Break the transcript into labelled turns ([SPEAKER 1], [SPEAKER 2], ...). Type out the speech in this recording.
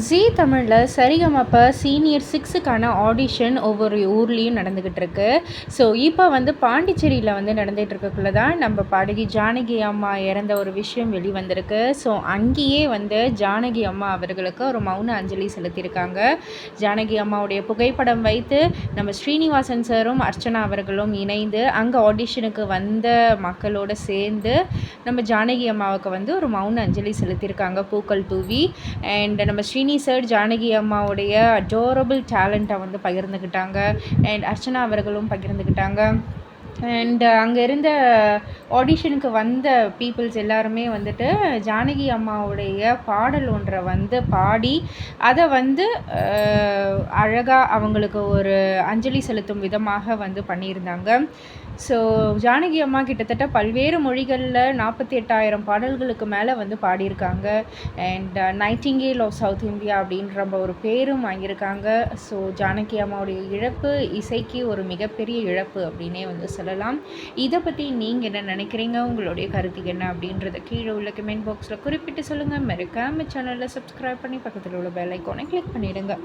[SPEAKER 1] ஜீ தமிழில் சரிகமப senior 6க்கான audition ஒவ்வொரு ஊர்லேயும் நடந்துக்கிட்டு இருக்கு. ஸோ இப்போ வந்து பாண்டிச்சேரியில் வந்து நடந்துகிட்டு இருக்கக்குள்ள தான் நம்ம பாடகி ஜானகி அம்மா இறந்த ஒரு விஷயம் வெளிவந்திருக்கு. ஸோ அங்கேயே வந்து ஜானகி அம்மா அவர்களுக்கு ஒரு மௌன அஞ்சலி செலுத்தியிருக்காங்க. ஜானகி அம்மாவுடைய புகைப்படம் வைத்து நம்ம ஸ்ரீனிவாசன் சாரும் அர்ச்சனா அவர்களும் இணைந்து அங்கே ஆடிஷனுக்கு வந்த மக்களோடு சேர்ந்து நம்ம ஜானகி அம்மாவுக்கு வந்து ஒரு மௌன அஞ்சலி செலுத்தியிருக்காங்க பூக்கள் தூவி. அண்ட் நம்ம ஸ்ரீனி சார் ஜானகி அம்மாவுடைய அடோரபிள் டேலண்ட்டை வந்து பகிர்ந்துக்கிட்டாங்க. அண்ட் அர்ச்சனா அவர்களும் பகிர்ந்துக்கிட்டாங்க. அண்ட் அங்கே இருந்த ஆடிஷனுக்கு வந்த பீப்புள்ஸ் எல்லாருமே வந்துட்டு ஜானகி அம்மாவுடைய பாடல் ஒன்றை வந்து பாடி அதை வந்து அழகாக அவங்களுக்கு ஒரு அஞ்சலி செலுத்தும் விதமாக வந்து பண்ணியிருந்தாங்க. ஸோ ஜானகி அம்மா கிட்டத்தட்ட பல்வேறு மொழிகளில் 48,000 பாடல்களுக்கு மேலே வந்து பாடியிருக்காங்க. And nightingale of South India அப்படின்ற ஒரு பேரும் வாங்கியிருக்காங்க. ஸோ ஜானகி அம்மாவுடைய இழப்பு இசைக்கு ஒரு மிகப்பெரிய இழப்பு அப்படின்னே வந்து சொல்லலாம். இதை பற்றி நீங்கள் என்ன நினைக்கிறீங்க, உங்களுடைய கருத்து என்ன அப்படின்றத கீழே உள்ள கமெண்ட் பாக்ஸில் குறிப்பிட்டு சொல்லுங்கள். மறக்காம சேனலில் சப்ஸ்கிரைப் பண்ணி பக்கத்தில் உள்ள பெல் ஐக்கானை கிளிக் பண்ணிவிடுங்க.